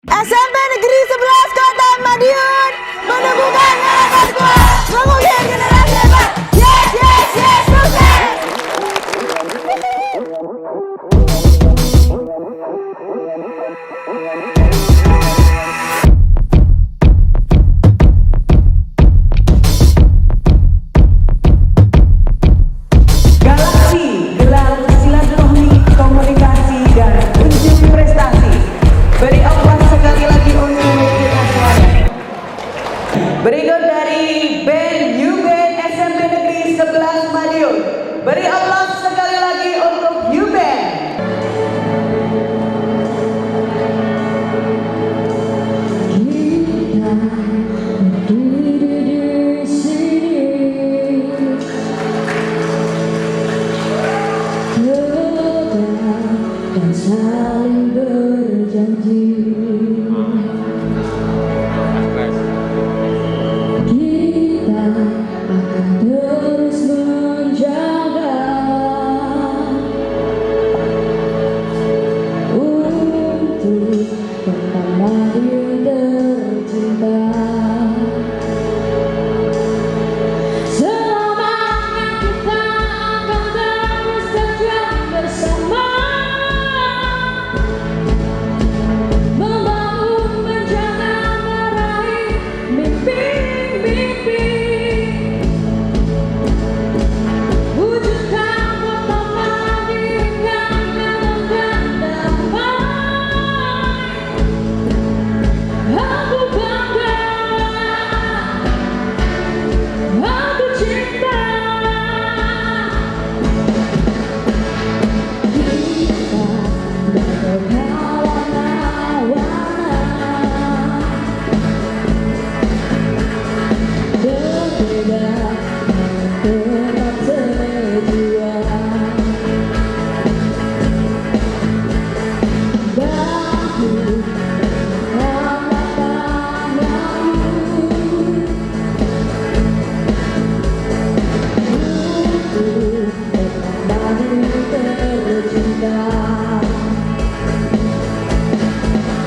SMP Negeri 11 Kota Madiun menemukan harapan kuat mengukir generasi hebat. Yes, yes, yes, sukses! Galaksi gelar silaturahmi komunikasi dan unjuk prestasi. Beri aplaus sekali lagi untuk kita semuanya. Berikut dari band U-Band SMP Negeri 11 Madiun. Beri aplaus sekali lagi untuk U-Band. Dan saling berjanji kita akan terus menjaga untuk Kota Madiun tercinta. Selamanya kita akan terus berjuang bersama, membangun, menjaga, meraih mimpi-mimpi, wujudkan Kota Madiun yang aman dan damai. Aku bangga, aku cinta. Kita berkawan-kawan, berbeda tetap sejuang. Bahu harapan untuk Kota Madiun tercinta.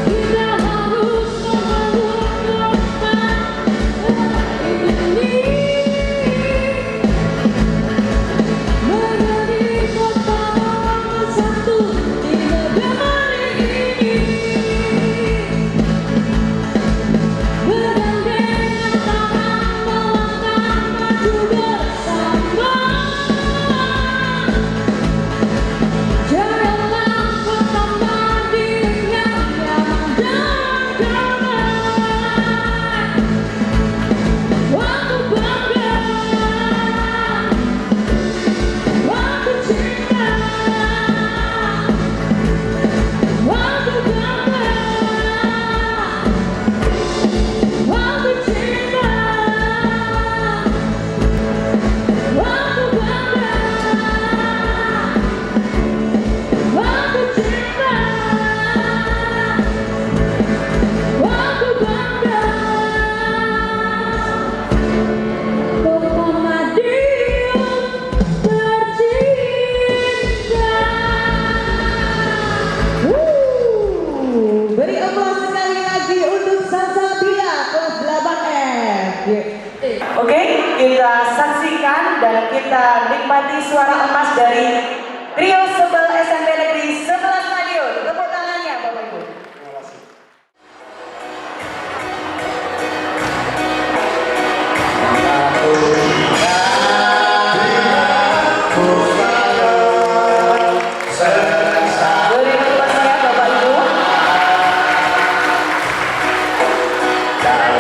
Kita harus membangun kota ini menjadi kota nomor satu di negeri ini. Bergandengan tangan melangkah maju bersama. Jadilah Kota Madiun yang nyaman dan damai. Aku bangga, aku cinta, aku bangga, aku cinta, aku bangga, aku cinta, aku bangga. Kota Madiun tercinta. Beri aplaus sekali lagi untuk Salsabila kelas 8F. Oke, kita saksikan dan kita nikmati suara emas dari trio Sebel SMP Negeri 11 Madiun. Tepuk tangannya Bapak Ibu. Beri applausnya Bapak Ibu. Yang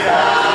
betul,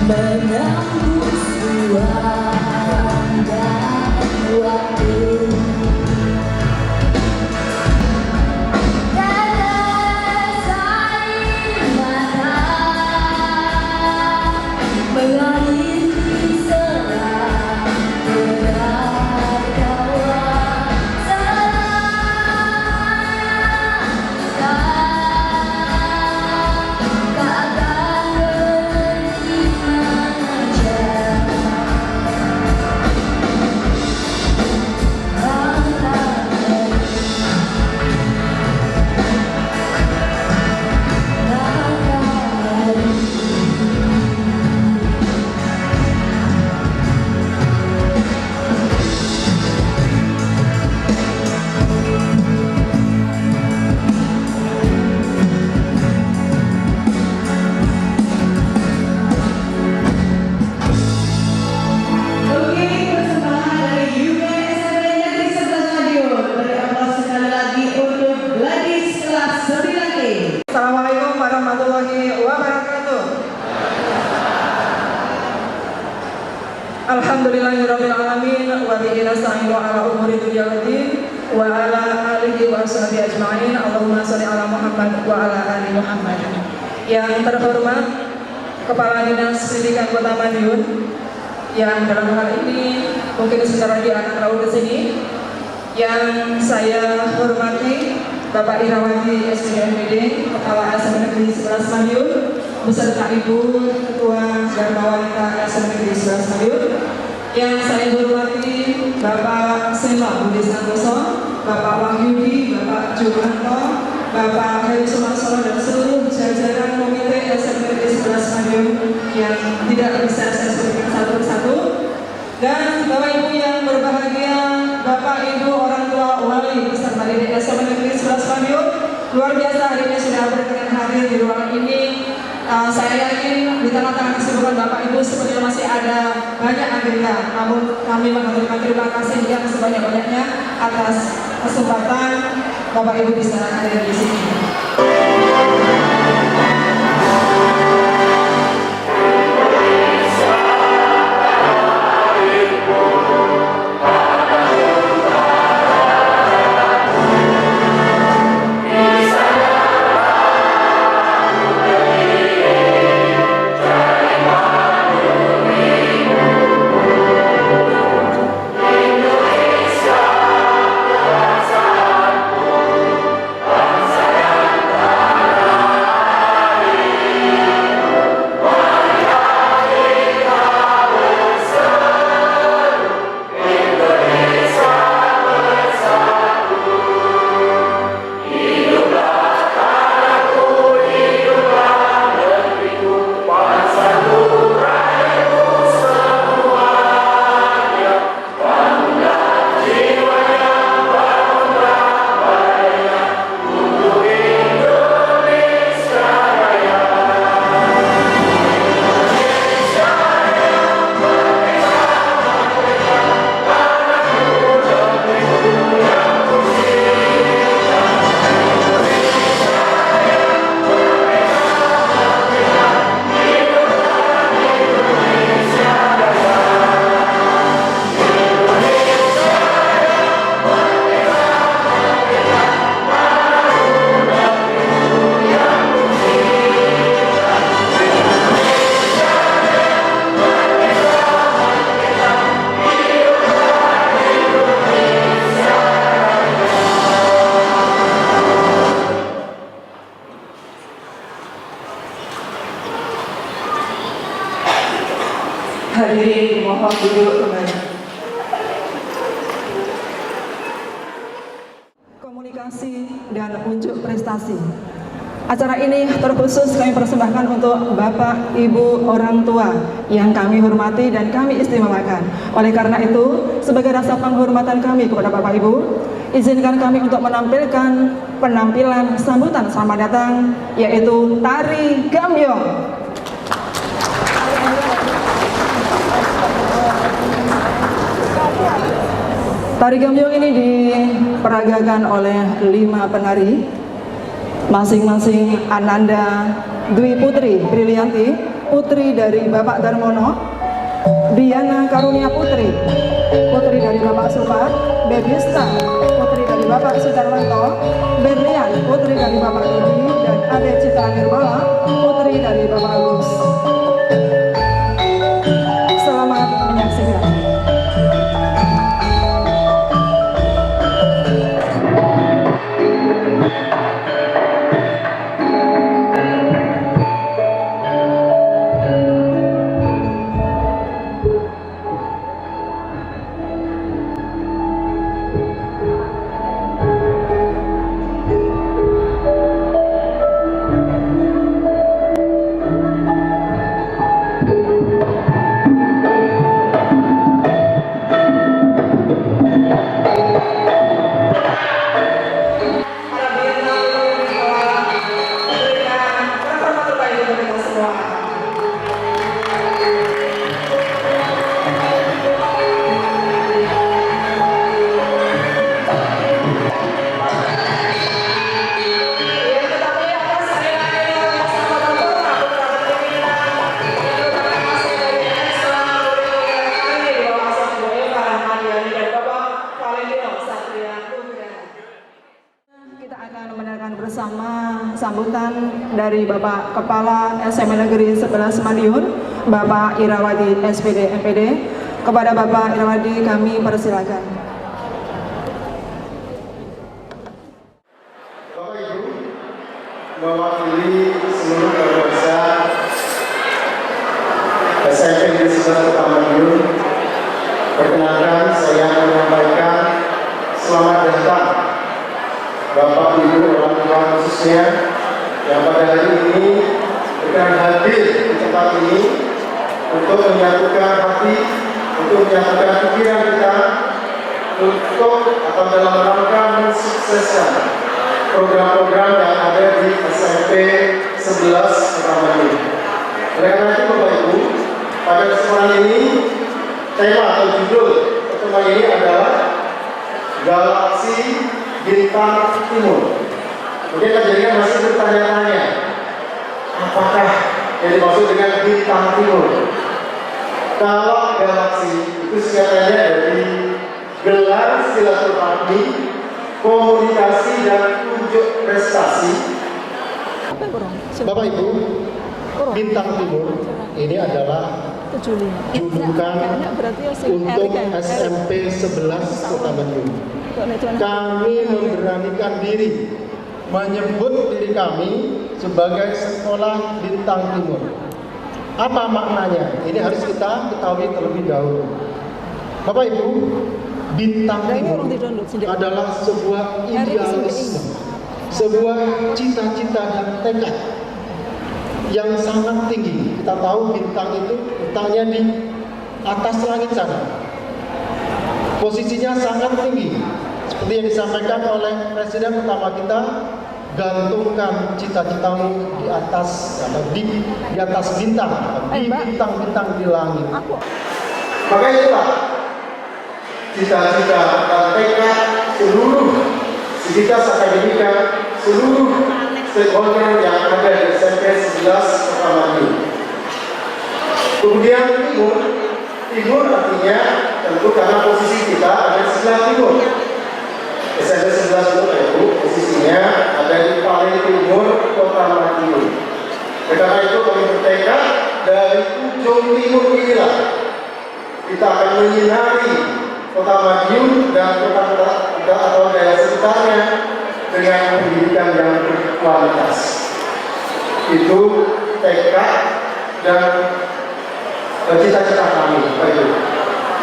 menembus ruang dan waktu. Tetes air mata mengalir selang berat kawan Assalamualaikum warahmatullahi wabarakatuh. Alhamdulillahirabbil alamin wa bihi nasta'inu ala umuri dunya waddin wa ala alihi wa sahbihi ajma'in. Allahumma shalli ala Muhammad wa ala ali Muhammad. Yang terhormat Kepala Dinas Pendidikan Kota Madiun, yang dalam hal ini mungkin secara di anak raut di sini, yang saya hormati Bapak Irawati SPMPD, Kepala SMP Negeri 11 Madiun, beserta Ibu Ketua Dharma Wanita SMP Negeri 11 Madiun. Yang saya hormati Bapak Sema Budi Santoso, Bapak Wahyudi, Bapak Jumanto, Bapak Heri Sumarsono dan seluruh jajaran Komite SMP Negeri 11 Madiun yang tidak bisa saya sebutkan satu persatu. Dan Bapak Ibu yang berbahagia, Bapak Ibu orang tua wali beserta didik SMP Negeri 11 Madiun, luar biasa hari ini sudah berkenan hadir di ruangan ini. Saya yakin di tengah-tengah kesibukan Bapak Ibu sebenarnya masih ada banyak agenda, namun kami mengucapkan terima kasih yang sebanyak-banyaknya atas kesempatan Bapak Ibu bisa hadir di sini. Hadirin mohon duduk kembali. Komunikasi dan unjuk prestasi. Acara ini terkhusus kami persembahkan untuk Bapak, Ibu, orang tua yang kami hormati dan kami istimewakan. Oleh karena itu, sebagai rasa penghormatan kami kepada Bapak Ibu, izinkan kami untuk menampilkan penampilan sambutan selamat datang, yaitu Tari Gambyong. Tari Gambyong ini diperagakan oleh 5 penari, masing-masing Ananda Dwi Putri Brilianti, putri dari Bapak Darmono, Diana Karunia Putri, putri dari Bapak Supar, Bebista, putri dari Bapak Sudarmanto, Berlian, putri dari Bapak Dodi, dan Ade Citra Nirmala, putri dari Bapak Agus. Selamat menyaksikan. Bersama sambutan dari Bapak Kepala SMA Negeri 11 Madiun, Bapak Irawadi SPD MPD. Kepada Bapak Irawadi kami persilakan. Bapak Ibu, mewakili seluruh keluarga SMP Negeri 11 Kota Madiun, perkenalkan saya menyampaikan selamat datang Bapak Ibu orang tua khususnya yang pada hari ini berkenan hadir di tempat ini untuk menyatukan hati, untuk menyatukan pikiran kita, untuk atau dalam rangka mensukseskan program-program yang ada di SMP 11 Kota Madiun. Oleh karena itu Bapak Ibu, pada kesempatan ini tema atau judul pertemuan ini adalah Galaksi Bintang Timur. Mungkin kejadian masih bertanya-tanya, apakah yang dimaksud dengan bintang timur? Kalau galaksi itu singkatannya dari gelar silaturahmi, komunikasi dan unjuk prestasi. Bapak Ibu, bintang timur ini adalah julukan untuk SMP 11 Kota Madiun. Kami memberanikan diri menyebut diri kami sebagai sekolah bintang timur. Apa maknanya? Ini harus kita ketahui terlebih dahulu. Bapak Ibu, bintang timur adalah sebuah idealisme, sebuah cita-cita dan tekad yang sangat tinggi. Kita tahu bintang itu letaknya di atas langit sana. Posisinya sangat tinggi. Seperti yang disampaikan oleh Presiden pertama kita, gantungkan cita-citamu di atas atau di atas bintang, di bintang-bintang di langit. Maka itulah cita-cita dan tekad seluruh sivitas akademika, seluruh stakeholder yang ada di SMP 11 Kota Madiun. Kemudian timur artinya tentu karena posisi kita ada di sebelah timur. SMP 11 itu posisinya ada di paling timur Kota Madiun. Karena itu kami bertekad dari ujung timur inilah kita akan menyinari Kota Madiun dan kota-kota atau daerah sekitarnya dengan pendidikan yang berkualitas. Itu tekad dan cita-cita kami.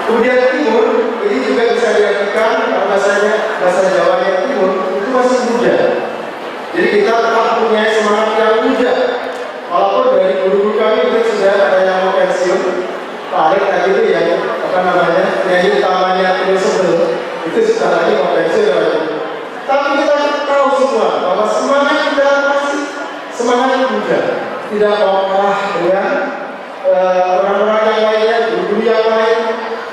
Kemudian timur ini juga bisa diartikan kalau bahasa Jawanya timur itu masih muda. Jadi kita tetap punya semangat yang muda. Walaupun dari guru-guru kami itu sudah ada yang mau pensiun, Pak Arif tadi itu yang penyanyi utamanya Tulus Sebel itu sudah lagi mau pensiun. Tapi kita tahu semua bahwa semangat kita masih semangat muda, tidak mau kalah dengan orang-orang yang lainnya, guru-guru yang lain.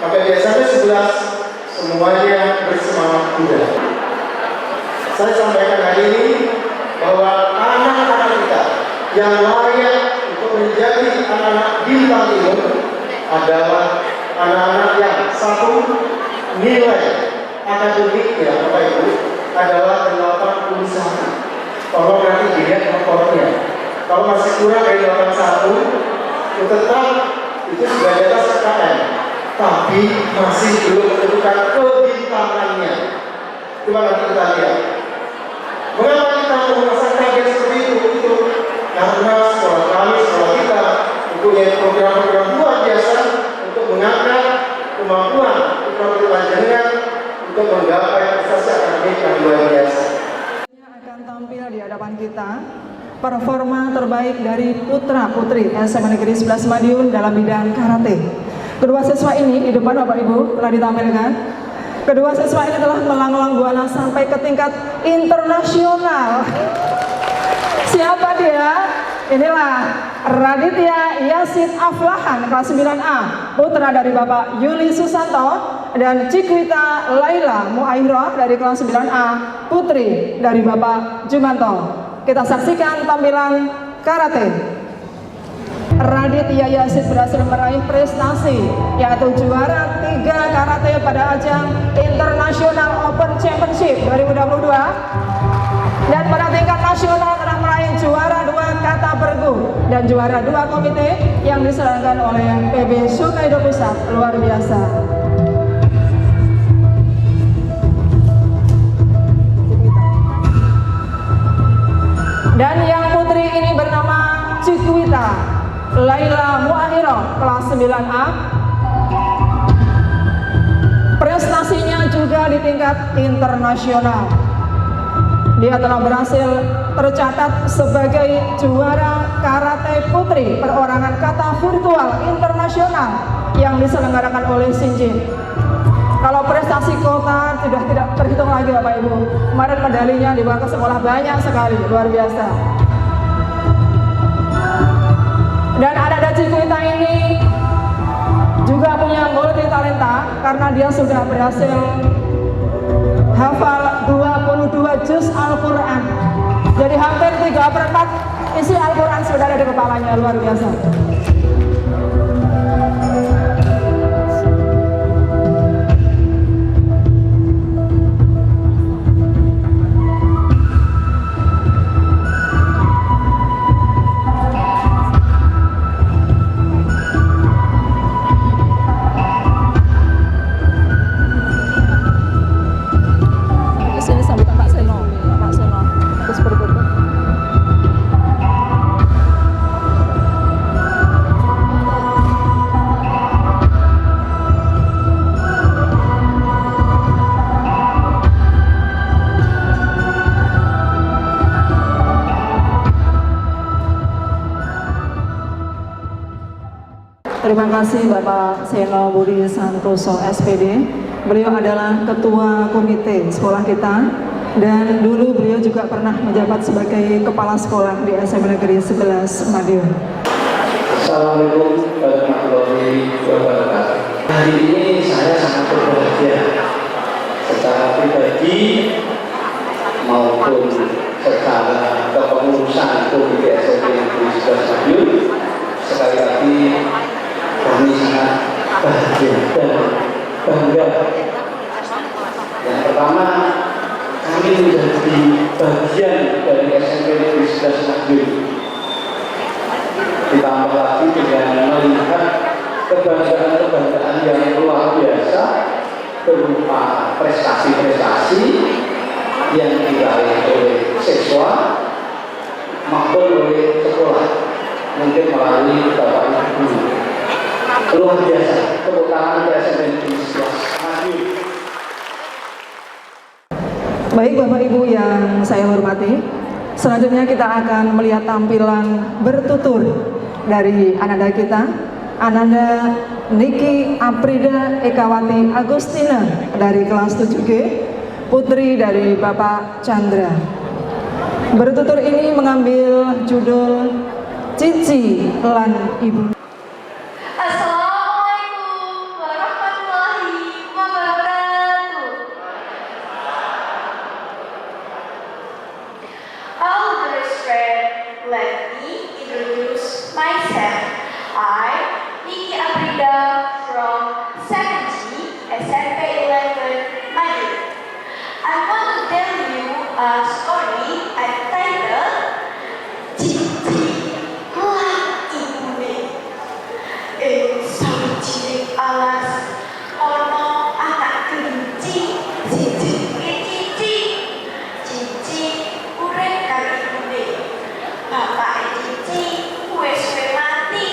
Maka biasanya 11 semuanya bersemangat muda. Saya sampaikan hari ini bahwa anak-anak kita yang layak untuk menjadi anak-anak bintang timur adalah anak-anak yang satu nilai akademiknya Bapak Ibu adalah 81. Tolong nanti dilihat raportnya. Kalau masih kurang dari 81, itu tetap itu sudah di atas KKN, tapi masih belum menentukan kebintangannya. Coba nanti kita lihat. Mengapa kita merasa kaget seperti itu? Karena sekolah kami, sekolah kita mempunyai program-program luar biasa untuk mengangkat kemampuan putra-putri panjenengan untuk menggapai prestasi akademik yang luar biasa. Akan tampil di hadapan kita performa terbaik dari putra-putri SMA Negeri 11 Madiun dalam bidang karate. Kedua siswa ini di depan Bapak Ibu telah ditampilkan. Kedua siswa ini telah melanglang buana sampai ke tingkat internasional. Siapa dia? Inilah Raditya Yasin Aflahan kelas 9A, putra dari Bapak Yuli Susanto, dan Cikwita Laila Muairah dari kelas 9A, putri dari Bapak Jumanto. Kita saksikan tampilan karate. Raditya Yasin berhasil meraih prestasi yaitu juara 3 karate pada ajang International Open Championship 2022, dan pada tingkat nasional telah meraih juara 2 kata bergu dan juara 2 komite yang diselenggarakan oleh PB Sukaido Pusat. Luar biasa. Dan yang putri ini bernama Cikwita Laila Muahiro kelas 9A. Prestasinya juga di tingkat internasional. Dia telah berhasil tercatat sebagai juara karate putri perorangan kata virtual internasional yang diselenggarakan oleh Shinjin. Kalau prestasi kota sudah tidak terhitung lagi Bapak Ibu. Kemarin medalinya dibawa ke sekolah banyak sekali, luar biasa. Dan anak Cikwita ini juga punya multi talenta karena dia sudah berhasil hafal 22 juz Al-Quran. Jadi hampir 3/4 isi Al-Quran sudah ada di kepalanya, luar biasa. Terima kasih Bapak Seno Budi Santoso SPD. Beliau adalah ketua komite sekolah kita dan dulu beliau juga pernah menjabat sebagai kepala sekolah di SMA Negeri 11 Madiun. Assalamualaikum warahmatullahi wabarakatuh. Hari ini saya sangat berbahagia secara pribadi maupun secara kepengurusan komite SMP Negeri 11 Madiun. Sekali lagi kami sangat bahagia dan bangga. Yang pertama, kami menjadi bagian dari SMP Negeri 11 Madiun. Ditambah lagi dengan melihat kebanggaan-kebanggaan yang luar biasa berupa prestasi-prestasi yang diraih oleh siswa maupun oleh sekolah, mungkin melalui Bapak Ibu. Luar biasa, tepuk tangan untuk SMP Negeri 11 Madiun. Baik Bapak Ibu yang saya hormati, selanjutnya kita akan melihat tampilan bertutur dari ananda kita, Ananda Niki Aprida Ekawati Agustina dari kelas 7G, putri dari Bapak Chandra. Bertutur ini mengambil judul Cici Lan Ibu. Assalamualaikum warahmatullahi wabarakatuh. All due respect, let me introduce myself. Hi, Niki Aprida from 7G SMP 11 Madiun. I want to tell you a story entitled Cici Lah Ibune. Sawijining alas ana anak kelinci siji Cici. Cici urip karo ibune. Bapake Cici wis suwe mati.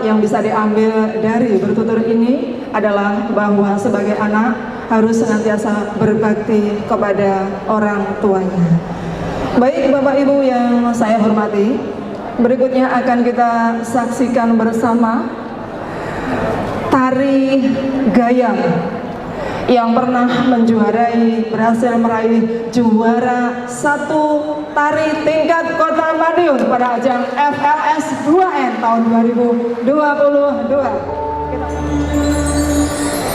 yang bisa diambil dari bertutur ini adalah bahwa sebagai anak harus senantiasa berbakti kepada orang tuanya. Baik Bapak Ibu yang saya hormati, berikutnya akan kita saksikan bersama tari gayam yang pernah berhasil meraih juara 1 tari tingkat Kota Madiun pada ajang FLS 2N tahun 2022.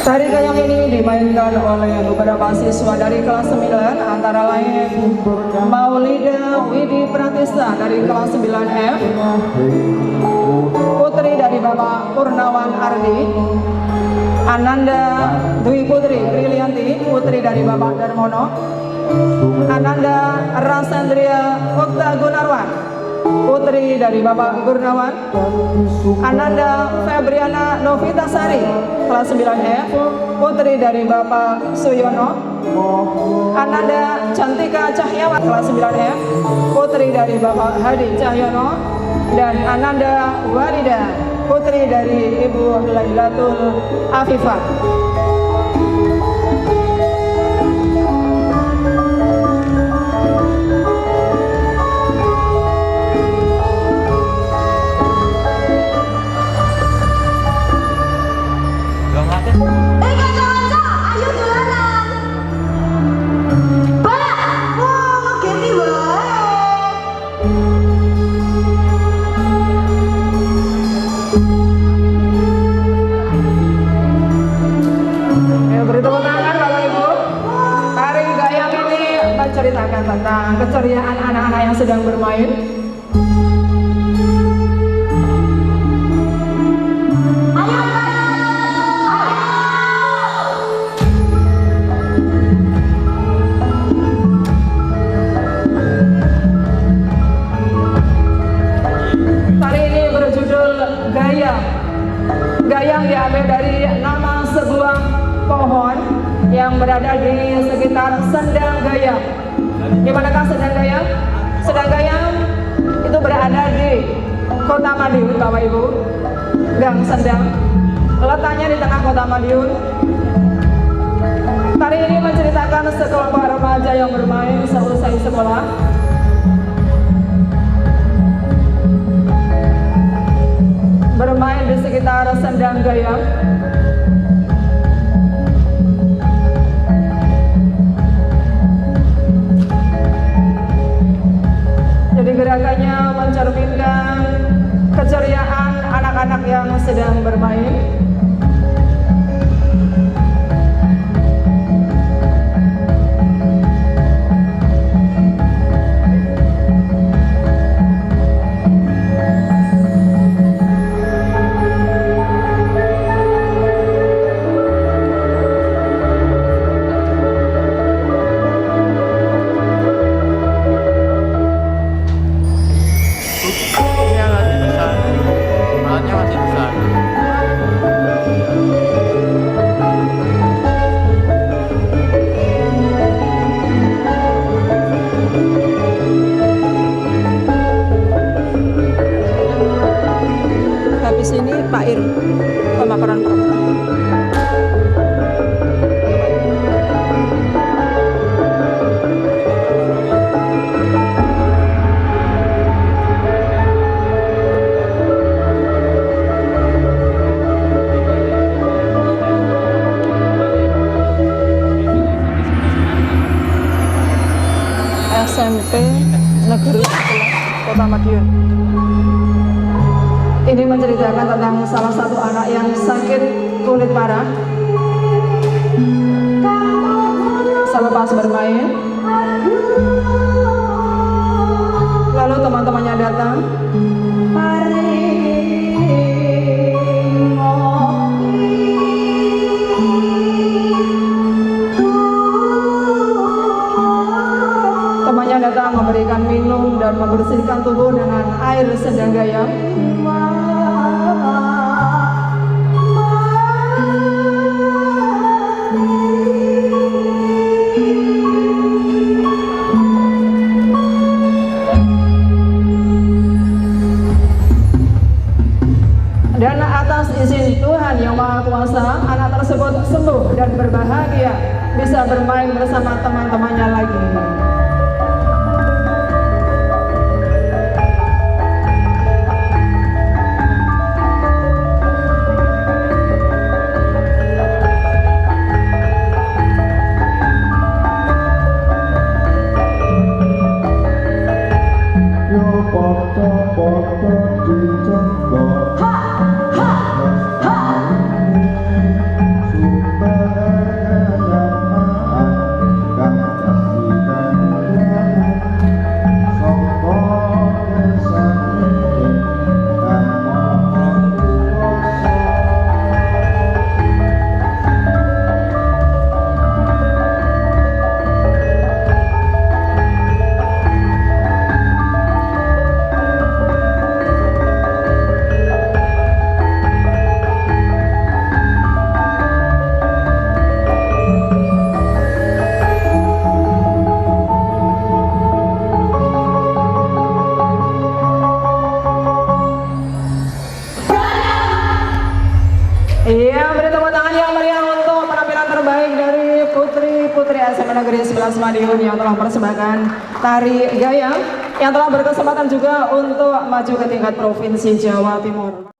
Tari gayam ini dimainkan oleh beberapa siswa dari kelas 9, antara lain Maulida Widi Pratista dari kelas 9F, putri dari Bapak Purnawan Ardi, Ananda Dwi Putri Brilianti, putri dari Bapak Darmono, Ananda Rasandria Okta Gunarwan, putri dari Bapak Gurnawan, Ananda Febriana Novitasari, kelas 9F, putri dari Bapak Suyono, Ananda Cantika Cahyawan, kelas 9F, putri dari Bapak Hadi Cahyono, dan Ananda Warida, putri dari Ibu Lailatul Afifah. Kaca-kaca, ayo dolanan. Balak, mau ngegeti wae. Ya, beri tepuk tangan Bapak Ibu. Tari gayam ini menceritakan tentang keceriaan anak-anak yang sedang bermain. Tari ini berjudul Gayam. Gayam diambil dari nama sebuah pohon yang berada di sekitar Sendang Gayam. Di manakah Sendang Gayam? Sendang Gayam itu berada di Kota Madiun, Bapak Ibu. Gang Sendang letaknya di tengah Kota Madiun. Tari ini menceritakan sekelompok remaja yang bermain seusai sekolah. Bermain di sekitar Sendang Gayam. Jadi gerakannya mencerminkan keceriaan anak-anak yang sedang bermain. Habis ini Pak Ir, pemaparan program. SMP Negeri 11 Kota Madiun. Ini menceritakan tentang salah satu anak yang sakit kulit parah. Selepas bermain, lalu teman-temannya datang. Temannya datang memberikan minum dan membersihkan tubuh dengan air Sendang Gayam. Dan bahagia bisa bermain bersama teman-temannya lagi. Iya, beri tepuk tangan yang meriah untuk penampilan terbaik dari putri-putri SMA Negeri 11 Madiun yang telah mempersembahkan tari gayam, yang telah berkesempatan juga untuk maju ke tingkat Provinsi Jawa Timur.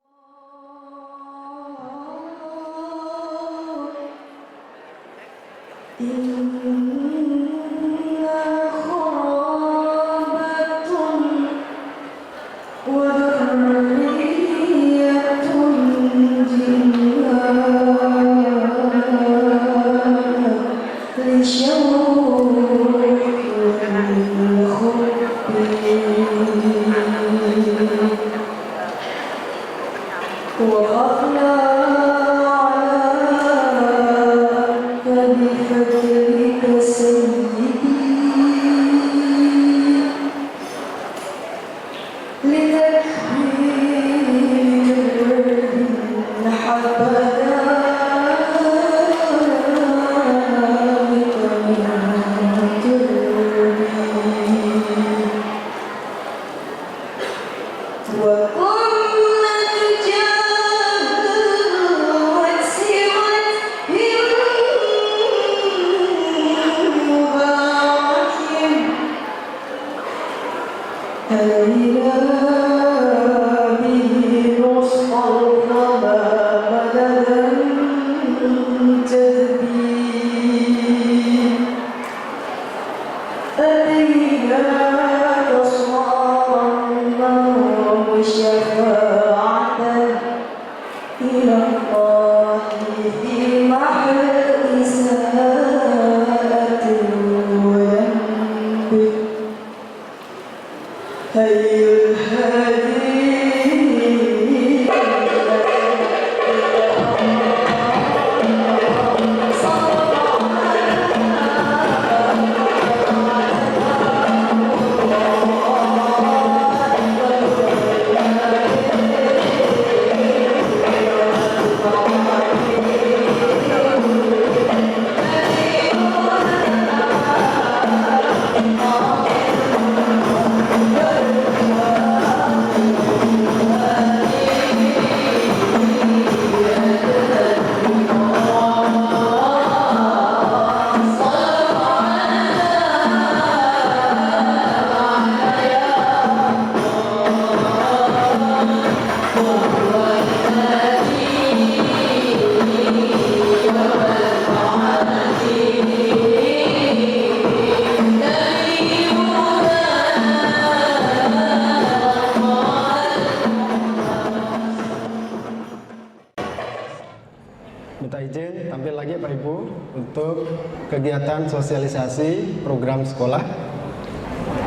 Minta izin tampil lagi Pak Ibu untuk kegiatan sosialisasi program sekolah.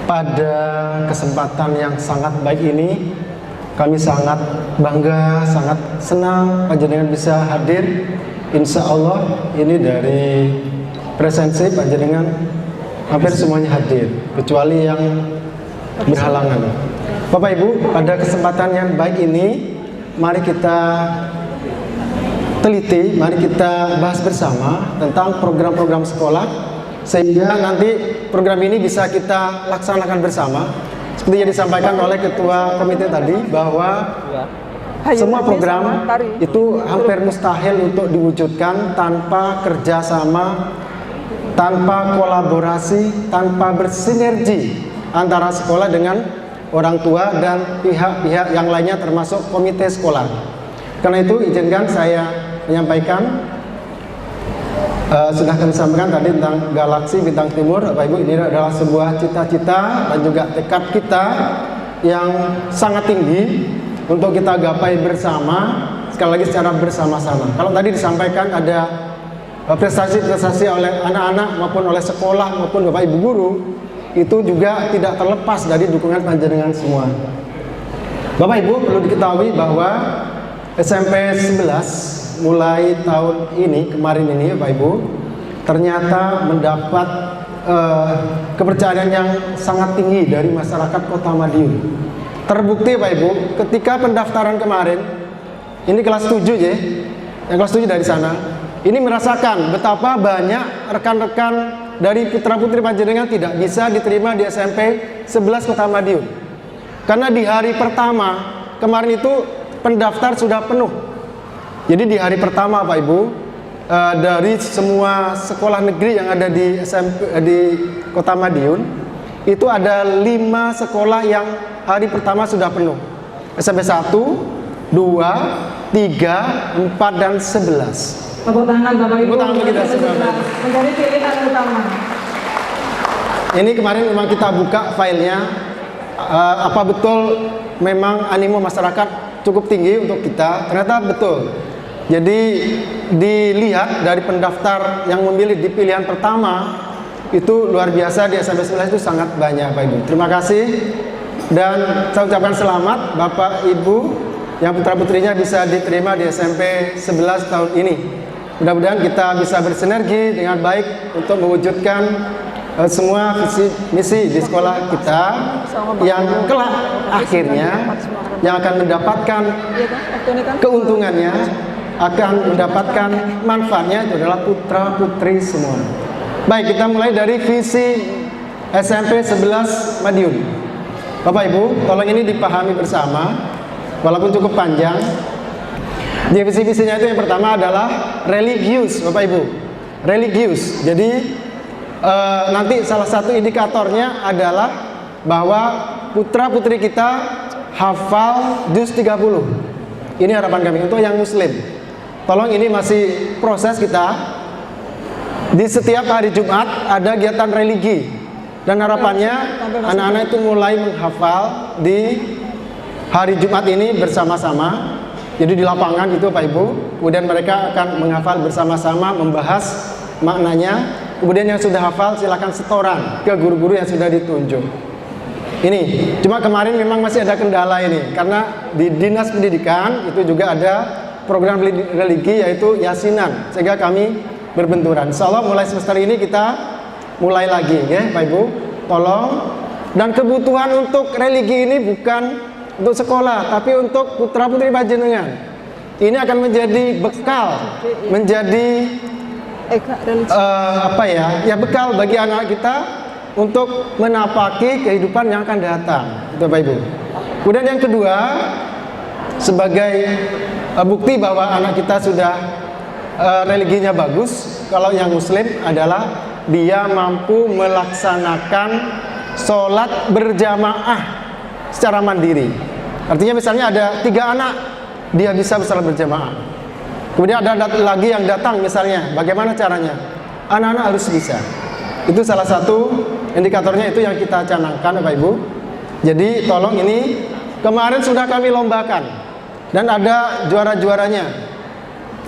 Pada kesempatan yang sangat baik ini, kami sangat bangga, sangat senang panjenengan bisa hadir. Insya Allah ini dari presensi panjenengan hampir semuanya hadir, kecuali yang berhalangan. Bapak Ibu, pada kesempatan yang baik ini, mari kita teliti, mari kita bahas bersama tentang program-program sekolah, sehingga nanti program ini bisa kita laksanakan bersama. Seperti yang disampaikan oleh Ketua Komite tadi, bahwa semua program itu hampir mustahil untuk diwujudkan tanpa kerjasama, tanpa kolaborasi, tanpa bersinergi antara sekolah dengan orang tua dan pihak-pihak yang lainnya termasuk komite sekolah. Karena itu izinkan saya menyampaikan, sudah kami sampaikan tadi tentang Galaksi Bintang Timur. Bapak Ibu, ini adalah sebuah cita-cita dan juga tekad kita yang sangat tinggi untuk kita gapai bersama, sekali lagi secara bersama-sama. Kalau tadi disampaikan ada prestasi-prestasi oleh anak-anak maupun oleh sekolah maupun Bapak Ibu guru, itu juga tidak terlepas dari dukungan panjenengan semua. Bapak Ibu perlu diketahui bahwa SMP 11 mulai tahun ini, kemarin ini Bapak Ibu, ternyata mendapat kepercayaan yang sangat tinggi dari masyarakat Kota Madiun. Terbukti Pak Ibu, ketika pendaftaran kemarin, ini kelas 7 ya, yang kelas 7 dari sana, ini merasakan betapa banyak rekan-rekan dari putra-putri panjenengan tidak bisa diterima di SMP 11 Kota Madiun. Karena di hari pertama, kemarin itu pendaftar sudah penuh. Jadi di hari pertama Pak Ibu, dari semua sekolah negeri yang ada di Kota Madiun, itu ada 5 sekolah yang hari pertama sudah penuh. SMP 1, 2, 3, 4, dan 11. Tepuk tangan Bapak Ibu. Tepuk tangan untuk kita semua. Menjadi pilihan utama. Ini kemarin memang kita buka filenya, apa betul memang animo masyarakat cukup tinggi untuk kita. Ternyata betul. Jadi dilihat dari pendaftar yang memilih di pilihan pertama, itu luar biasa di SMP 11 itu sangat banyak Pak Ibu. Terima kasih dan saya ucapkan selamat Bapak Ibu yang putra-putrinya bisa diterima di SMP 11 tahun ini. Mudah-mudahan kita bisa bersinergi dengan baik untuk mewujudkan semua visi misi di sekolah kita yang kelak akhirnya yang akan mendapatkan keuntungannya, akan mendapatkan manfaatnya itu adalah putra-putri semua. Baik, kita mulai dari visi SMP 11 Madiun. Bapak Ibu, tolong ini dipahami bersama, walaupun cukup panjang. Di visi-visinya itu yang pertama adalah religius, Bapak Ibu. Religius. Jadi nanti salah satu indikatornya adalah bahwa putra-putri kita hafal juz 30. Ini harapan kami untuk yang muslim. Tolong ini masih proses kita. Di setiap hari Jumat ada kegiatan religi dan harapannya anak-anak itu mulai menghafal di hari Jumat ini bersama-sama. Jadi di lapangan itu Pak Ibu, kemudian mereka akan menghafal bersama-sama, membahas maknanya. Kemudian yang sudah hafal silakan setoran ke guru-guru yang sudah ditunjuk. Ini cuma kemarin memang masih ada kendala ini karena di Dinas Pendidikan itu juga ada program religi yaitu yasinan, sehingga kami berbenturan. Insya Allah mulai semester ini kita mulai lagi ya Pak Ibu, tolong. Dan kebutuhan untuk religi ini bukan untuk sekolah tapi untuk putra putri panjenengan. Ini akan menjadi bekal, menjadi bekal bagi anak kita untuk menapaki kehidupan yang akan datang, itu Bapak Ibu. Kemudian yang kedua, sebagai bukti bahwa anak kita sudah religinya bagus, kalau yang muslim adalah dia mampu melaksanakan sholat berjamaah secara mandiri. Artinya misalnya ada 3 anak, dia bisa sholat berjamaah. Kemudian ada lagi yang datang misalnya, bagaimana caranya? Anak-anak harus bisa. Itu salah satu indikatornya, itu yang kita canangkan Bapak Ibu. Jadi tolong ini kemarin sudah kami lombakan dan ada juara-juaranya.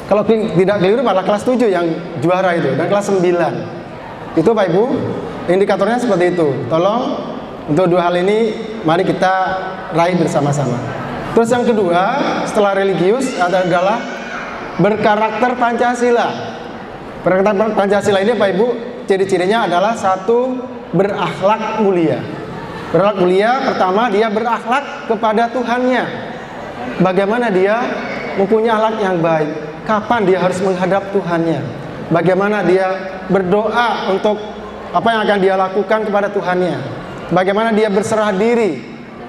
Kalau tidak keliru malah kelas 7 yang juara itu dan kelas 9. Itu Pak Ibu, indikatornya seperti itu. Tolong untuk 2 hal ini mari kita raih bersama-sama. Terus yang kedua, setelah religius adalah berkarakter Pancasila. Berkarakter Pancasila ini Pak Ibu, ciri-cirinya adalah 1, berakhlak mulia. Berakhlak mulia, pertama dia berakhlak kepada Tuhannya. Bagaimana dia mempunyai akhlak yang baik? Kapan dia harus menghadap Tuhannya? Bagaimana dia berdoa untuk apa yang akan dia lakukan kepada Tuhannya? Bagaimana dia berserah diri,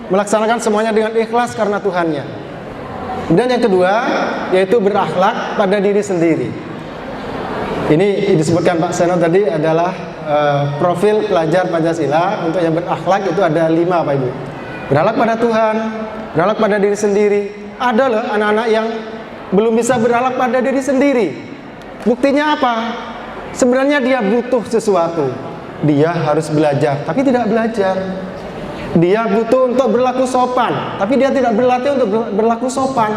melaksanakan semuanya dengan ikhlas karena Tuhannya. Kemudian yang kedua yaitu berakhlak pada diri sendiri. Ini disebutkan Pak Seno tadi adalah profil pelajar Pancasila. Untuk yang berakhlak itu ada 5 Pak Ibu. Berakhlak pada Tuhan, berakhlak pada diri sendiri. Ada loh anak-anak yang belum bisa berakhlak pada diri sendiri. Buktinya apa? Sebenarnya dia butuh sesuatu. Dia harus belajar, tapi tidak belajar. Dia butuh untuk berlaku sopan, tapi dia tidak berlatih untuk berlaku sopan.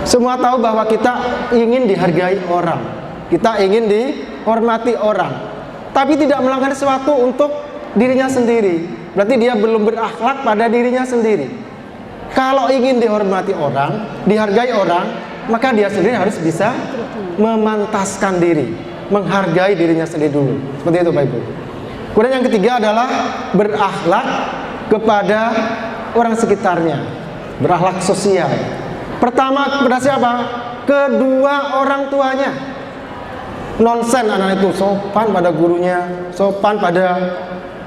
Semua tahu bahwa kita ingin dihargai orang, kita ingin dihormati orang, tapi tidak melakukan sesuatu untuk dirinya sendiri. Berarti dia belum berakhlak pada dirinya sendiri. Kalau ingin dihormati orang, dihargai orang, maka dia sendiri harus bisa memantaskan diri, menghargai dirinya sendiri dulu. Seperti itu Pak Ibu. Kemudian yang ketiga adalah berakhlak kepada orang sekitarnya, berakhlak sosial. Pertama kepada siapa? Kedua orang tuanya. Nonsen anak itu sopan pada gurunya, sopan pada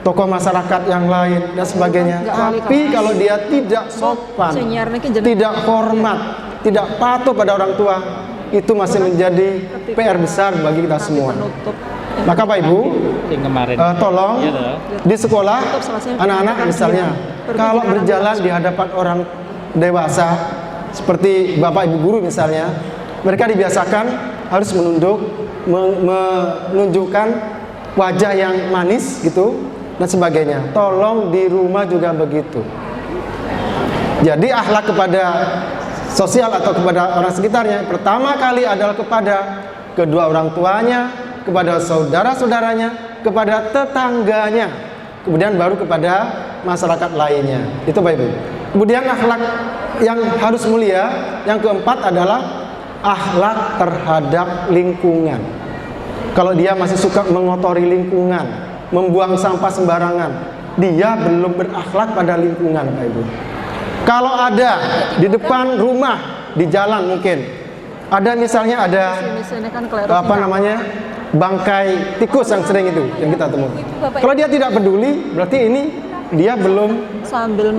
tokoh masyarakat yang lain dan sebagainya. Tapi kalau dia tidak sopan, tidak hormat, tidak patuh pada orang tua, itu masih menjadi PR besar bagi kita semua. Maka Pak Ibu, tolong di sekolah anak-anak misalnya kalau berjalan di hadapan orang dewasa seperti Bapak Ibu guru misalnya, mereka dibiasakan harus menunjukkan wajah yang manis gitu dan sebagainya. Tolong di rumah juga begitu. Jadi akhlak kepada sosial atau kepada orang sekitarnya pertama kali adalah kepada kedua orang tuanya, kepada saudara-saudaranya, kepada tetangganya, kemudian baru kepada masyarakat lainnya. Itu Pak Ibu. Kemudian akhlak yang harus mulia, yang keempat adalah akhlak terhadap lingkungan. Kalau dia masih suka mengotori lingkungan, membuang sampah sembarangan, dia belum berakhlak pada lingkungan Pak Ibu. Kalau ada di depan rumah, di jalan mungkin ada misalnya ada apa namanya bangkai tikus yang sering itu yang kita temui. Kalau dia tidak peduli, berarti ini dia belum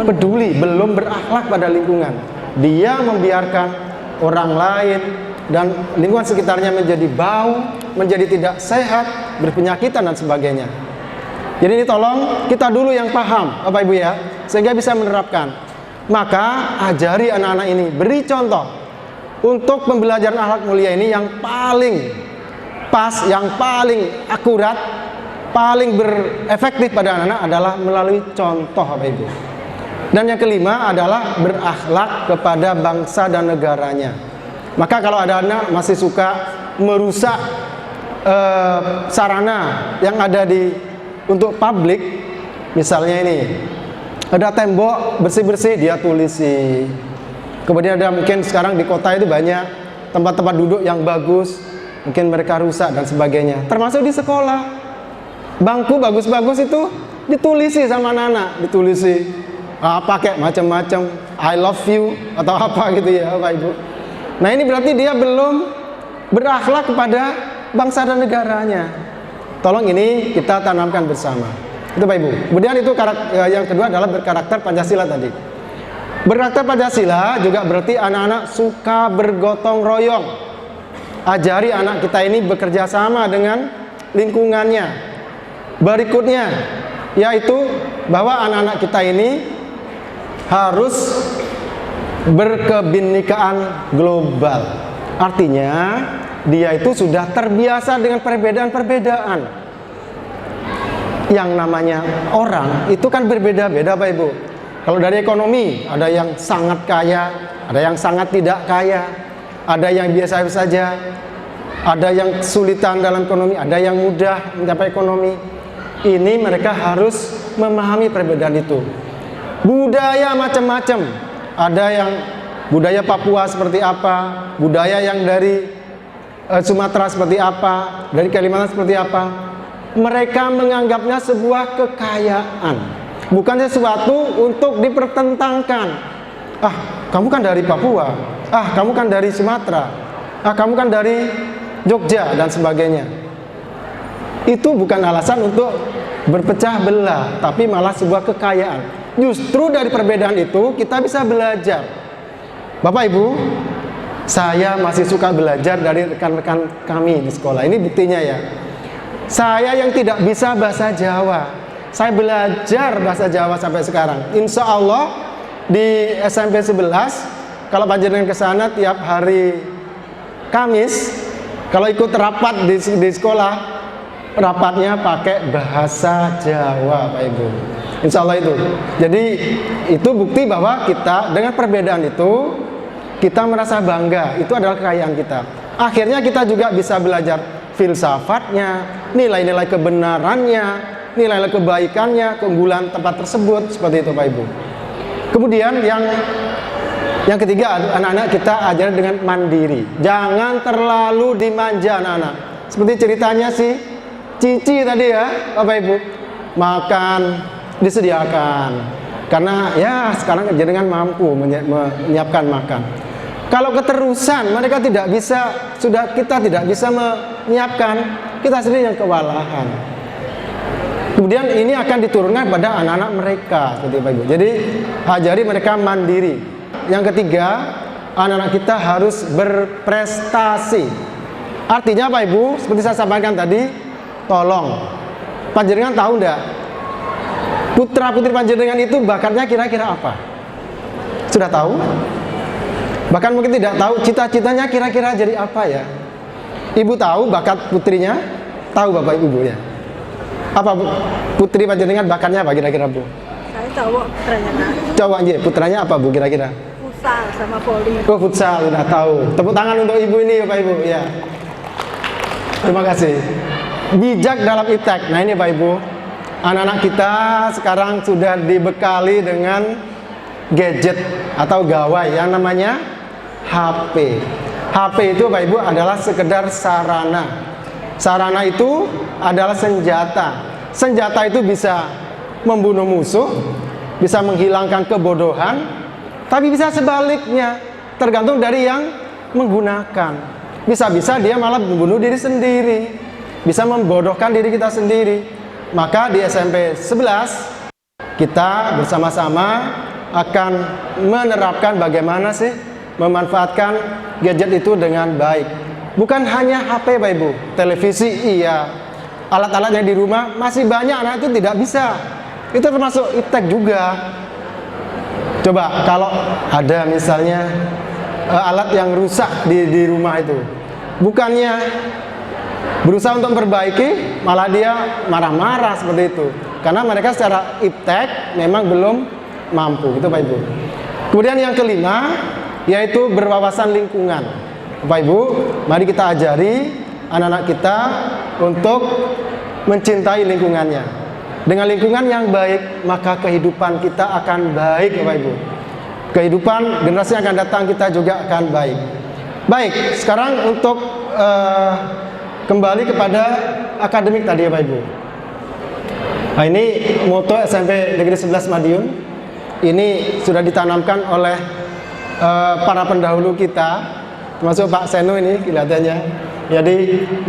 peduli, belum berakhlak pada lingkungan. Dia membiarkan orang lain dan lingkungan sekitarnya menjadi bau, menjadi tidak sehat, berpenyakitan dan sebagainya. Jadi ini tolong kita dulu yang paham Bapak Ibu ya, sehingga bisa menerapkan. Maka ajari anak-anak ini, beri contoh untuk pembelajaran akhlak mulia ini yang paling pas, yang paling akurat, paling berefektif pada anak-anak adalah melalui contoh Bapak Ibu. Dan yang kelima adalah berakhlak kepada bangsa dan negaranya. Maka kalau ada anak masih suka merusak sarana yang ada untuk publik, misalnya ini ada tembok bersih-bersih, dia tulisi. Kemudian ada mungkin sekarang di kota itu banyak tempat-tempat duduk yang bagus, mungkin mereka rusak dan sebagainya. Termasuk di sekolah, bangku bagus-bagus itu ditulisi sama anak-anak, ditulisi pakai macam-macam I love you atau apa gitu ya Bapak Ibu. Nah ini berarti dia belum berakhlak kepada bangsa dan negaranya. Tolong ini kita tanamkan bersama. Itu Pak Ibu. Kemudian itu yang kedua adalah berkarakter Pancasila tadi. Berkarakter Pancasila juga berarti anak-anak suka bergotong royong. Ajari anak kita ini bekerja sama dengan lingkungannya. Berikutnya yaitu bahwa anak-anak kita ini harus berkebinekaan global. Artinya dia itu sudah terbiasa dengan perbedaan-perbedaan. Yang namanya orang itu kan berbeda-beda Pak Ibu. Kalau dari ekonomi ada yang sangat kaya, ada yang sangat tidak kaya, ada yang biasa saja, ada yang kesulitan dalam ekonomi, ada yang mudah mencapai ekonomi. Ini mereka harus memahami perbedaan itu. Budaya macam-macam, ada yang budaya Papua seperti apa, budaya yang dari Sumatera seperti apa, dari Kalimantan seperti apa. Mereka menganggapnya sebuah kekayaan, bukan sesuatu untuk dipertentangkan. Ah, kamu kan dari Papua, ah kamu kan dari Sumatera, ah kamu kan dari Jogja dan sebagainya. Itu bukan alasan untuk berpecah belah, tapi malah sebuah kekayaan. Justru dari perbedaan itu kita bisa belajar. Bapak Ibu, saya masih suka belajar dari rekan-rekan kami di sekolah. Ini buktinya ya. Saya yang tidak bisa bahasa Jawa, saya belajar bahasa Jawa sampai sekarang. Insya Allah di SMP 11, kalau panjenengan ke sana tiap hari Kamis, kalau ikut rapat di sekolah, rapatnya pakai bahasa Jawa, Pak Ibu. Insya Allah itu. Jadi itu bukti bahwa kita dengan perbedaan itu kita merasa bangga. Itu adalah kekayaan kita. Akhirnya kita juga bisa belajar filsafatnya, nilai-nilai kebenarannya, nilai-nilai kebaikannya, keunggulan tempat tersebut, seperti itu Pak Ibu. Kemudian yang ketiga, anak-anak kita ajar dengan mandiri. Jangan terlalu dimanja anak-anak. Seperti ceritanya si Cici tadi ya, Bapak Ibu. Makan disediakan. Karena ya sekarang jenengan mampu menyiapkan makan. Kalau keterusan mereka tidak bisa, kita tidak bisa menyiapkan, kita sendiri yang kewalahan. Kemudian ini akan diturunkan pada anak-anak mereka, seperti Pak Ibu. Jadi ajari mereka mandiri. Yang ketiga, anak-anak kita harus berprestasi. Artinya Pak Ibu, seperti saya sampaikan tadi, tolong, panjenengan tahu enggak? Putra-putri panjenengan itu bakatnya kira-kira apa? Sudah tahu? Bahkan mungkin tidak tahu cita-citanya kira-kira jadi apa ya? Ibu tahu bakat putrinya? Tahu Bapak Ibu ya? Apa putri panjenengan bakatnya apa kira-kira Bu? Saya cowok putranya Nak. Cowok aja, putranya apa Bu kira-kira? Futsal sama voli. Oh futsal, sudah tahu. Tepuk tangan untuk ibu ini Bapak Ibu ya. Terima kasih. Bijak dalam iptek. Nah ini Pak Ibu, anak-anak kita sekarang sudah dibekali dengan gadget atau gawai yang namanya HP. HP itu Pak Ibu adalah sekedar sarana. Sarana itu adalah senjata. Senjata itu bisa membunuh musuh, bisa menghilangkan kebodohan, tapi bisa sebaliknya, tergantung dari yang menggunakan. Bisa-bisa dia malah membunuh diri sendiri, bisa membodohkan diri kita sendiri. Maka di SMP 11 kita bersama-sama akan menerapkan bagaimana sih memanfaatkan gadget itu dengan baik. Bukan hanya HP Bapak Ibu, televisi iya, alat-alat yang di rumah masih banyak anak itu tidak bisa. Itu termasuk iptek juga. Coba kalau ada misalnya alat yang rusak di rumah itu, bukannya berusaha untuk memperbaiki, malah dia marah-marah seperti itu. Karena mereka secara iptek memang belum mampu, gitu Pak Ibu. Kemudian yang kelima, yaitu berwawasan lingkungan. Bapak Ibu, mari kita ajari anak-anak kita untuk mencintai lingkungannya. Dengan lingkungan yang baik, maka kehidupan kita akan baik Bapak Ibu. Kehidupan generasi yang akan datang kita juga akan baik. Baik, sekarang untuk kembali kepada akademik tadi ya Bapak Ibu. Nah ini moto SMP Negeri 11 Madiun. Ini sudah ditanamkan oleh para pendahulu kita, termasuk Pak Seno ini kelihatannya. Jadi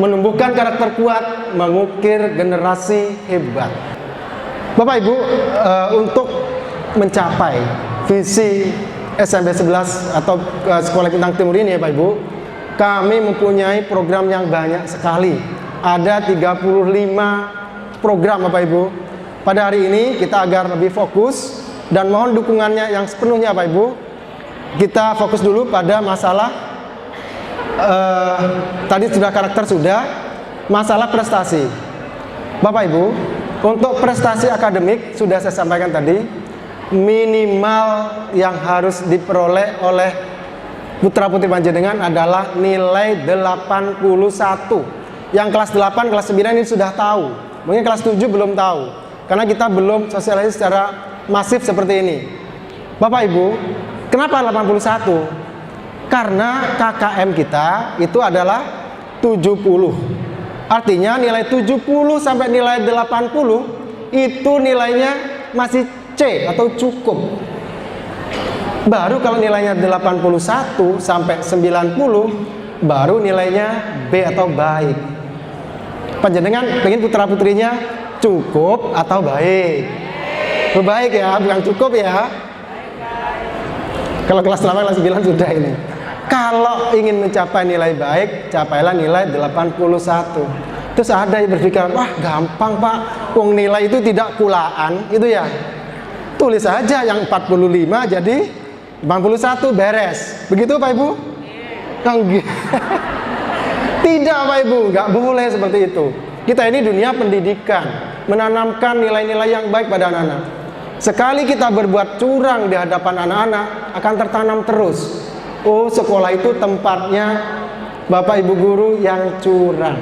menumbuhkan karakter kuat, mengukir generasi hebat. Bapak Ibu, untuk mencapai visi SMP 11 atau Sekolah Bintang Timur ini ya Pak Ibu, kami mempunyai program yang banyak sekali. Ada 35 program Bapak Ibu. Pada hari ini kita agar lebih fokus dan mohon dukungannya yang sepenuhnya Bapak Ibu. Kita fokus dulu pada masalah tadi sudah karakter sudah, masalah prestasi. Bapak Ibu, untuk prestasi akademik sudah saya sampaikan tadi, minimal yang harus diperoleh oleh putra-putri panjenengan adalah nilai 81. Yang kelas 8, kelas 9 ini sudah tahu. Mungkin kelas 7 belum tahu. Karena kita belum sosialisasi secara masif seperti ini. Bapak Ibu, kenapa 81? Karena KKM kita itu adalah 70. Artinya nilai 70 sampai nilai 80 itu nilainya masih C atau cukup. Baru kalau nilainya 81 sampai 90 baru nilainya B atau baik. Panjenengan pengen putra-putrinya cukup atau baik? Baik ya, bukan cukup ya. Kalau kelas 8, kelas 9 sudah ini. Kalau ingin mencapai nilai baik, capailah nilai 81. Terus ada yang berpikir, wah gampang Pak, wong nilai itu tidak kulaan, itu ya. Tulis saja yang 45 jadi 81 beres. Begitu Pak Ibu? Tidak Pak Ibu, nggak boleh seperti itu. Kita ini dunia pendidikan, menanamkan nilai-nilai yang baik pada anak-anak. Sekali kita berbuat curang di hadapan anak-anak, akan tertanam terus. Oh, sekolah itu tempatnya Bapak Ibu guru yang curang.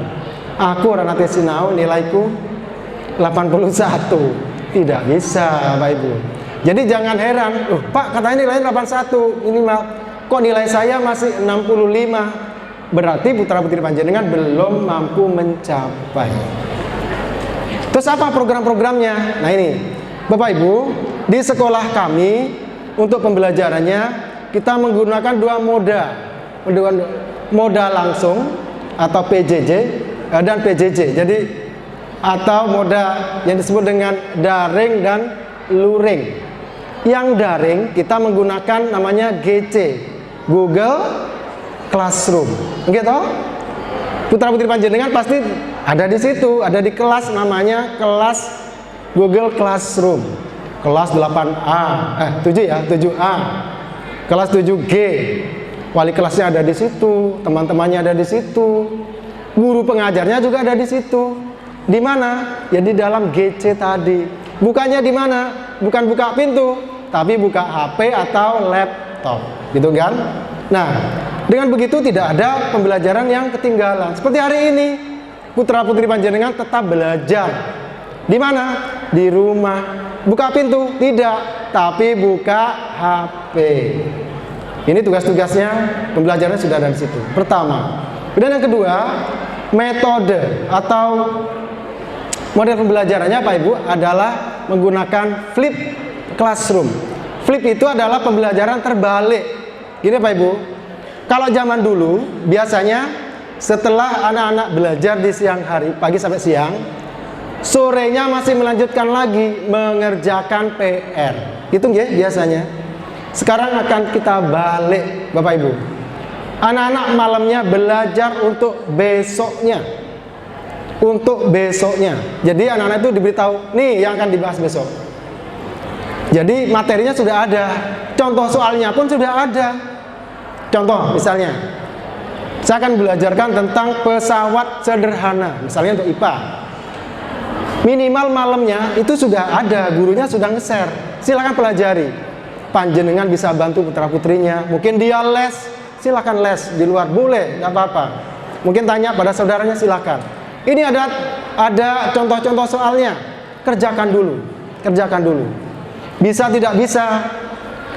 Aku Ranate Sinau nilaiku 81. Tidak bisa Bapak Ibu. Jadi jangan heran, Pak katanya nilainya 81 minimal. Kok nilai saya masih 65? Berarti putra-putri panjenengan belum mampu mencapai. Terus apa program-programnya? Nah ini, Bapak Ibu, di sekolah kami untuk pembelajarannya kita menggunakan dua moda langsung atau PJJ dan PJJ. Jadi atau moda yang disebut dengan daring dan luring. Yang daring kita menggunakan namanya GC, Google Classroom. Gitu? Putra-putri panjenengan pasti ada di situ, ada di kelas namanya kelas Google Classroom. Kelas 8A, 7 ya, 7A. Kelas 7G. Wali kelasnya ada di situ, teman-temannya ada di situ. Guru pengajarnya juga ada di situ. Di mana? Ya di dalam GC tadi. Bukanya di mana? Bukan buka pintu, tapi buka HP atau laptop. Gitu kan? Nah, dengan begitu tidak ada pembelajaran yang ketinggalan. Seperti hari ini, putra-putri panjenengan tetap belajar. Di mana? Di rumah. Buka pintu? Tidak, tapi buka HP. Ini tugas-tugasnya, pembelajarannya sudah ada di situ. Pertama. Dan yang kedua, metode atau model pembelajarannya Pak Ibu adalah menggunakan flip classroom. Flip itu adalah pembelajaran terbalik. Gini Pak Ibu, kalau zaman dulu biasanya setelah anak-anak belajar di siang hari, pagi sampai siang, sorenya masih melanjutkan lagi mengerjakan PR. Itu ya biasanya. Sekarang akan kita balik Bapak Ibu. Anak-anak malamnya belajar untuk besoknya. Untuk besoknya. Jadi anak-anak itu diberitahu, nih yang akan dibahas besok. Jadi materinya sudah ada. Contoh soalnya pun sudah ada. Contoh misalnya, saya akan belajarkan tentang pesawat sederhana. Misalnya untuk IPA. Minimal malamnya itu sudah ada, gurunya sudah nge-share. Silakan pelajari. Panjenengan bisa bantu putra-putrinya. Mungkin dia les, silakan les di luar, boleh, nggak apa-apa. Mungkin tanya pada saudaranya, silakan. Ini ada contoh-contoh soalnya. Kerjakan dulu, kerjakan dulu. Bisa tidak bisa,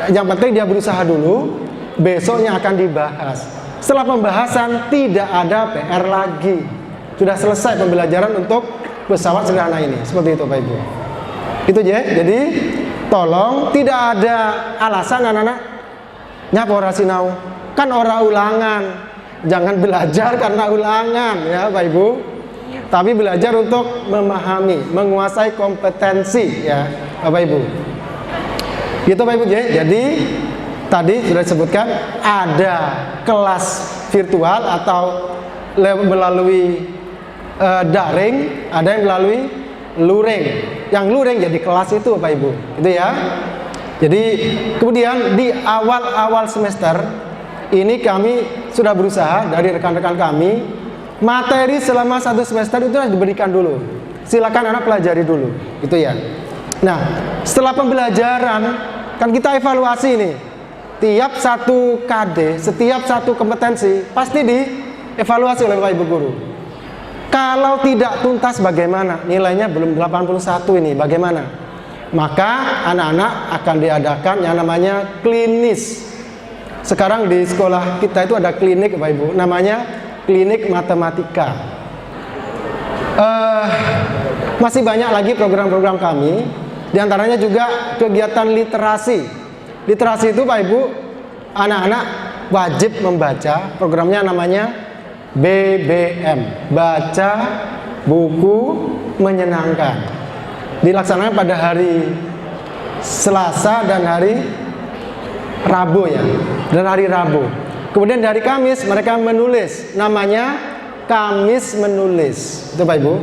yang penting dia berusaha dulu. Besoknya akan dibahas. Setelah pembahasan tidak ada PR lagi. Sudah selesai pembelajaran untuk pesawat sederhana ini. Seperti itu Pak Ibu. Itu aja. Jadi tolong tidak ada alasan anak-anak nyapa ora sinau. Kan ora ulangan. Jangan belajar karena ulangan ya Pak Ibu. Tapi belajar untuk memahami, menguasai kompetensi ya Bapak Ibu. Gitu Pak Ibu. Jadi tadi sudah disebutkan ada kelas virtual atau melalui daring, ada yang melalui luring. Yang luring jadi kelas itu Bapak Ibu. Itu ya. Jadi kemudian di awal-awal semester ini kami sudah berusaha dari rekan-rekan kami, materi selama 1 semester itu harus diberikan dulu. Silakan anak pelajari dulu, gitu ya. Nah, setelah pembelajaran kan kita evaluasi nih. Tiap satu KD, setiap satu kompetensi pasti dievaluasi oleh Bapak Ibu guru. Kalau tidak tuntas bagaimana? Nilainya belum 81 ini, bagaimana? Maka anak-anak akan diadakan yang namanya klinis. Sekarang di sekolah kita itu ada klinik Bapak Ibu, namanya klinik matematika. Masih banyak lagi program-program kami, diantaranya juga kegiatan literasi. Literasi itu Pak Ibu, anak-anak wajib membaca, programnya namanya BBM, baca buku menyenangkan. Dilaksanakan pada hari Selasa dan hari Rabu ya, dan hari Rabu. Kemudian di hari Kamis mereka menulis, namanya Kamis menulis, itu Pak Ibu.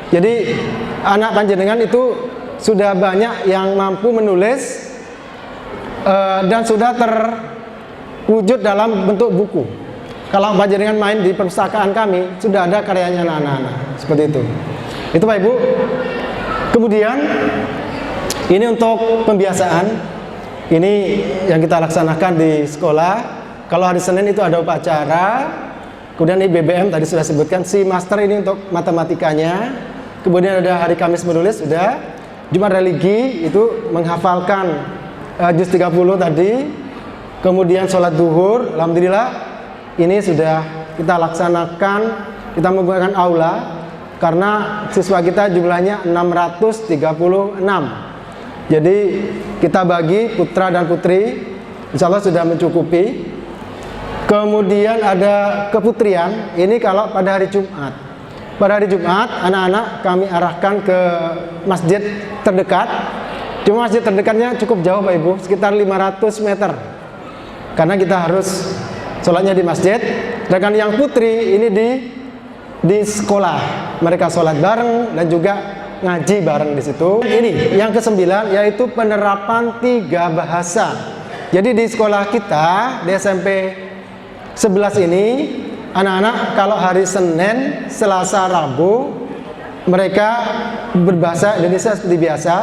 Jadi anak panjenengan itu sudah banyak yang mampu menulis dan sudah terwujud dalam bentuk buku. Kalau panjenengan main di perpustakaan kami, sudah ada karyanya anak-anak, seperti itu. Itu Pak Ibu. Kemudian ini untuk pembiasaan. Ini yang kita laksanakan di sekolah. Kalau hari Senin itu ada upacara. Kemudian ini BBM tadi sudah sebutkan. Si master ini untuk matematikanya. Kemudian ada hari Kamis menulis sudah. Jumat religi itu menghafalkan juz 30 tadi. Kemudian sholat duhur. Alhamdulillah ini sudah kita laksanakan. Kita menggunakan aula karena siswa kita jumlahnya 636. Jadi kita bagi putra dan putri, insya Allah sudah mencukupi. Kemudian ada keputrian, ini kalau pada hari Jumat. Pada hari Jumat, anak-anak kami arahkan ke masjid terdekat. Cuma masjid terdekatnya cukup jauh Pak Ibu, sekitar 500 meter. Karena kita harus sholatnya di masjid. Sedangkan yang putri ini di sekolah. Mereka sholat bareng dan juga ngaji bareng di situ. Ini yang ke-9 yaitu penerapan 3 bahasa. Jadi di sekolah kita di SMP 11 ini anak-anak kalau hari Senin, Selasa, Rabu mereka berbahasa Indonesia seperti biasa.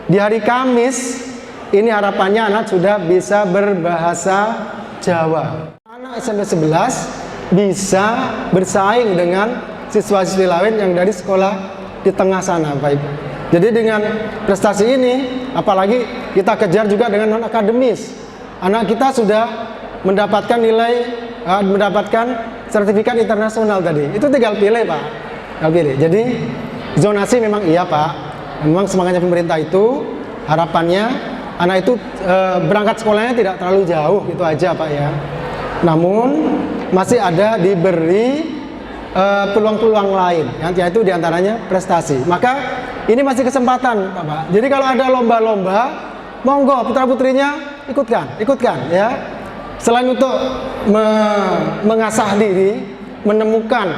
Di hari Kamis ini harapannya anak sudah bisa berbahasa Jawa. Anak SMP 11 bisa bersaing dengan siswa-siswi lain yang dari sekolah di tengah sana, Pak Ibu. Jadi dengan prestasi ini, apalagi kita kejar juga dengan non akademis. Anak kita sudah mendapatkan mendapatkan sertifikat internasional tadi. Itu tinggal pilih, Pak. Tinggal pilih. Jadi zonasi memang iya, Pak. Memang semangatnya pemerintah itu, harapannya anak itu berangkat sekolahnya tidak terlalu jauh, itu aja, Pak ya. Namun masih ada diberi peluang-peluang lain, yaitu diantaranya prestasi. Maka ini masih kesempatan, Bapak. Jadi kalau ada lomba-lomba, monggo putra putrinya ikutkan, ya. Selain untuk mengasah diri, menemukan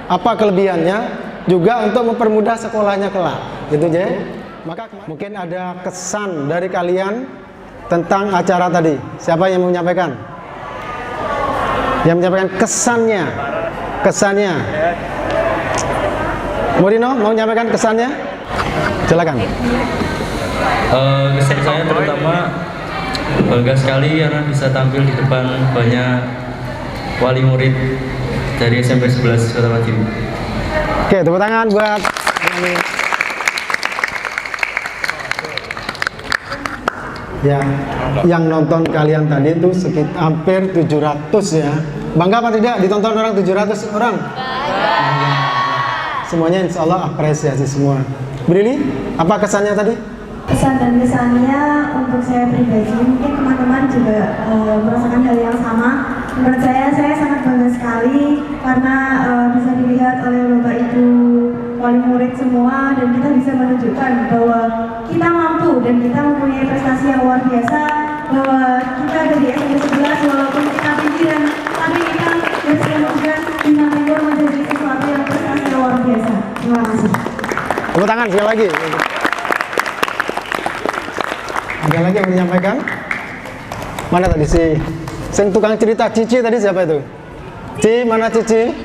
apa kelebihannya, juga untuk mempermudah sekolahnya kelak, gitu ya. Maka mungkin ada kesan dari kalian tentang acara tadi. Siapa yang mau menyampaikan? Yang menyampaikan kesannya. Murino mau menyampaikan kesannya? Silakan. Kesan saya terutama bangga sekali karena bisa tampil di depan banyak wali murid dari SMP 11 Kota Madiun. Oke, tepuk tangan buat ya, yang nonton kalian tadi itu sekitar hampir 700 ya. Bangga apa tidak ditonton orang 700 orang? Bangga. Semuanya insya Allah apresiasi semua. Brili, apa kesannya tadi? Kesan dan kesannya untuk saya pribadi, mungkin teman-teman juga merasakan hal yang sama. Menurut saya sangat bangga sekali karena bisa dilihat oleh Bapak Ibu wali murid semua, dan kita bisa menunjukkan bahwa kita mampu dan kita mempunyai prestasi yang luar biasa, bahwa kita ada di SMP 11 walaupun kita pinggiran, tapi kita bersemoga bisa tumbuh menjadi sesuatu yang prestasi yang luar biasa. Terima kasih. Tepuk tangan sekali lagi. Ada lagi yang menyampaikan? Mana tadi sing tukang cerita Cici tadi siapa itu? Cici, mana Cici?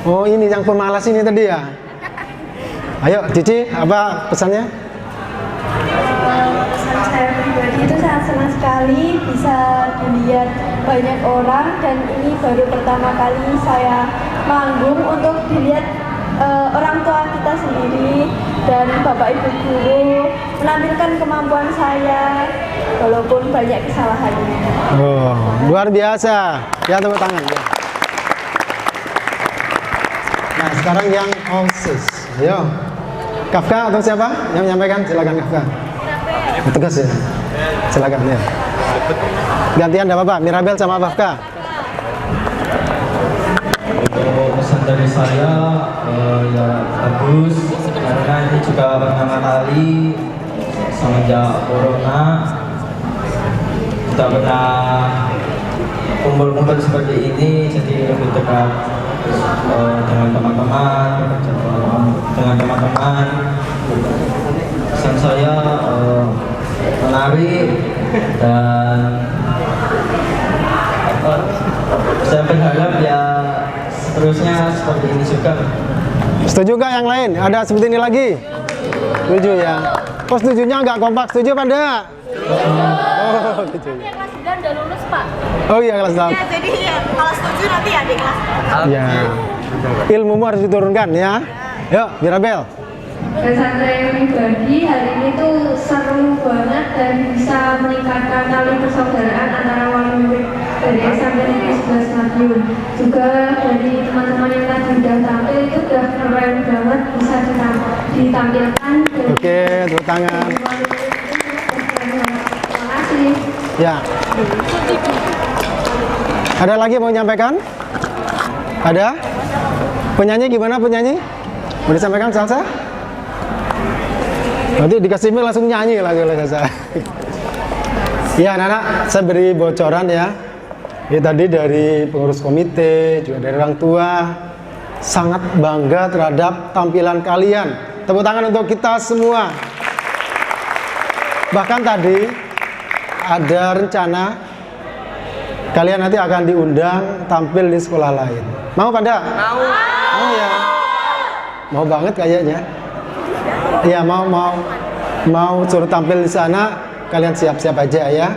Oh ini yang pemalas ini tadi ya? Ayo Cici, apa pesannya? Pesan saya pribadi itu sangat senang sekali bisa dilihat banyak orang, dan ini baru pertama kali saya manggung untuk dilihat orang tua kita sendiri dan Bapak Ibu guru menampilkan kemampuan saya walaupun banyak kesalahannya. Oh, luar biasa. Ya, tepuk tangan ya. Nah, sekarang yang OSIS. Ayo. Kafka atau siapa yang menyampaikan? Silakan Kafka. Tegas ya. Silakan ya. Gantian enggak apa-apa, Mirabel sama Kafka. Untuk pesan dari saya ya bagus, karena ini juga pertama kali semenjak corona sudah pernah kumpul-kumpul seperti ini, jadi lebih dekat dengan teman-teman, pesan saya menarik dan saya berharap ya seterusnya seperti ini juga. Setuju nggak yang lain? Ada seperti ini lagi? Setuju ya. Kok setujunya nggak kompak? Setuju apa enggak? Oh, setuju. Yang kelas 9 udah lulus, Pak. Oh iya, kelas 6. Ya, jadi ya, kalau setuju nanti ya di kelas. Ya. Ilmumu harus diturunkan ya. Yuk, Mirabel. Kesan saya pribadi hari ini tuh seru banget dan bisa meningkatkan tali persaudaraan antara wali murid dari SMP Negeri 11 Madiun. Juga dari teman-teman yang tadi udah tampil itu udah keren banget, bisa ditampilkan. Oke, tepuk tangan. Terima kasih. Ya. Ada lagi mau menyampaikan? Ada? Penyanyi gimana penyanyi? Mau disampaikan salsa? Nanti dikasih mic langsung nyanyi lagi oleh salsa. Ya anak-anak, saya beri bocoran ya. Ini tadi dari pengurus komite, juga dari orang tua, sangat bangga terhadap tampilan kalian. Tepuk tangan untuk kita semua. Bahkan tadi ada rencana kalian nanti akan diundang tampil di sekolah lain. Mau pada? Mau. Mau ya? Mau banget kayaknya. Iya, mau suruh tampil di sana, kalian siap-siap aja ya.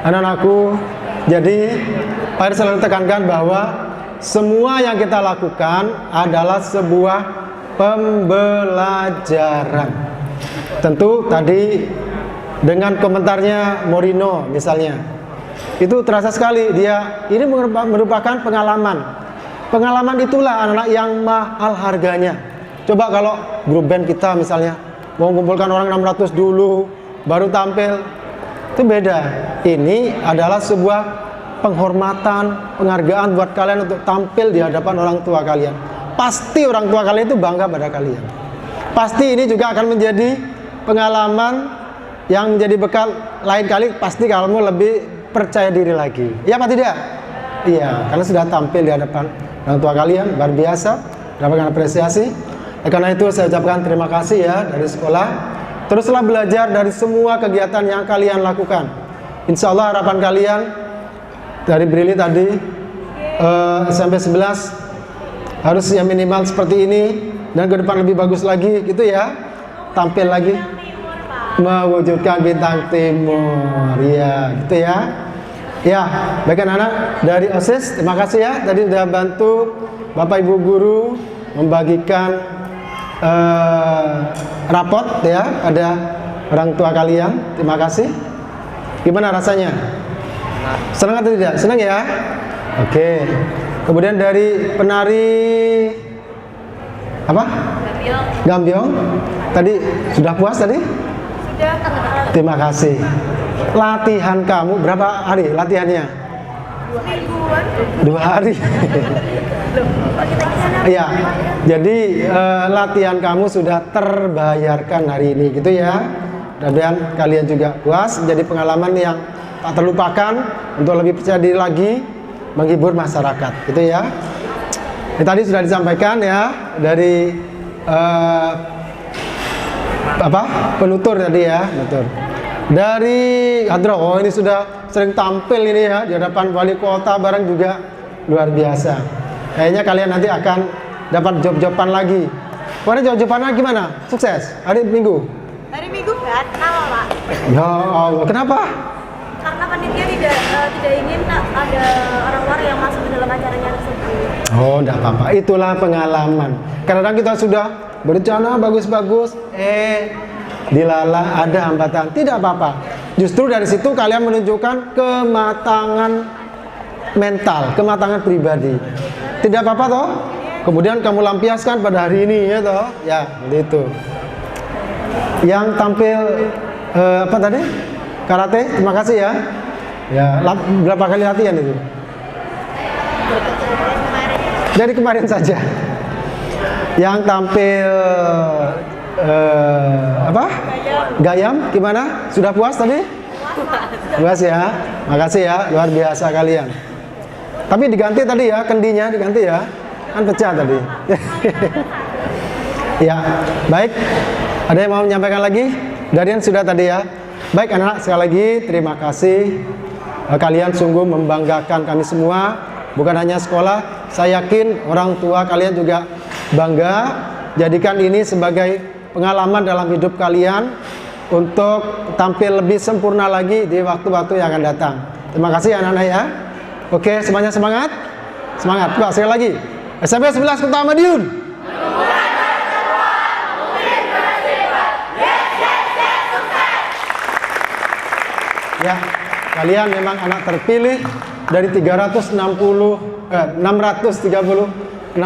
Anak-anakku, jadi Pak Eri selalu tekankan bahwa semua yang kita lakukan adalah sebuah pembelajaran. Tentu tadi dengan komentarnya Morino misalnya, itu terasa sekali dia ini merupakan pengalaman. Pengalaman itulah anak-anak yang mahal harganya. Coba kalau grup band kita misalnya mau mengumpulkan orang 600 dulu baru tampil, itu beda. Ini adalah sebuah penghormatan, penghargaan buat kalian untuk tampil di hadapan orang tua kalian. Pasti orang tua kalian itu bangga pada kalian. Pasti ini juga akan menjadi pengalaman yang menjadi bekal lain kali, pasti kamu lebih percaya diri lagi. Iya apa tidak? Iya, karena sudah tampil di hadapan orang tua kalian, luar biasa, mendapatkan apresiasi. Karena itu saya ucapkan terima kasih ya dari sekolah. Teruslah belajar dari semua kegiatan yang kalian lakukan. Insya Allah harapan kalian dari Brili tadi SMP 11 harus yang minimal seperti ini dan ke depan lebih bagus lagi gitu ya. Tampil lagi mewujudkan bintang timur ya gitu ya. Ya, baik anak-anak dari OSIS, terima kasih ya tadi sudah bantu Bapak Ibu guru membagikan rapot ya ada orang tua kalian. Terima kasih. Gimana rasanya? Senang atau tidak? Senang ya? Oke. Kemudian dari penari apa? Gambyong. Tadi sudah puas tadi? Sudah. Terima kasih. Latihan kamu berapa hari latihannya? 2 hari. Iya. Jadi latihan kamu sudah terbayarkan hari ini gitu ya. Mudah-mudahan kalian juga puas, menjadi pengalaman yang tak terlupakan untuk lebih percaya diri lagi menghibur masyarakat gitu ya. Ini tadi sudah disampaikan ya dari penutur tadi ya, betul. Dari Hadro, oh ini sudah sering tampil ini ya di hadapan wali kota bareng juga luar biasa. Kayaknya kalian nanti akan dapat job-joban lagi. Kemarin job-jobannya gimana? Sukses? Hari Minggu? Hari Minggu batal, Pak. Ya Allah, kenapa? Karena panitia tidak ingin ada orang luar yang masuk ke dalam acaranya tersebut. Oh, enggak apa-apa. Itulah pengalaman. Kadang kita sudah berencana bagus-bagus, dilala ada hambatan. Tidak apa-apa. Justru dari situ kalian menunjukkan kematangan mental, kematangan pribadi. Tidak apa-apa toh? Kemudian kamu lampiaskan pada hari ini ya toh? Ya, seperti itu. Yang tampil apa tadi? Karate, terima kasih ya. Ya, berapa kali latihan itu? Dari kemarin saja. Yang tampil apa? Gayam gimana? Sudah puas tadi? Bebas ya. Makasih ya, luar biasa kalian. Tapi diganti tadi ya, kendinya diganti ya. Kan pecah tadi. Ya, baik. Ada yang mau menyampaikan lagi? Darian sudah tadi ya. Baik anak-anak, sekali lagi terima kasih. Kalian sungguh membanggakan kami semua. Bukan hanya sekolah, saya yakin orang tua kalian juga bangga. Jadikan ini sebagai pengalaman dalam hidup kalian untuk tampil lebih sempurna lagi di waktu-waktu yang akan datang. Terima kasih anak-anak ya. Oke, semuanya semangat. Semangat. Pak, sekali lagi. SMP 11 Kota Madiun. Ya, kalian memang anak terpilih dari 636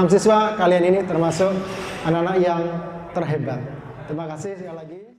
siswa. Kalian ini termasuk anak-anak yang terhebat. Terima kasih sekali lagi.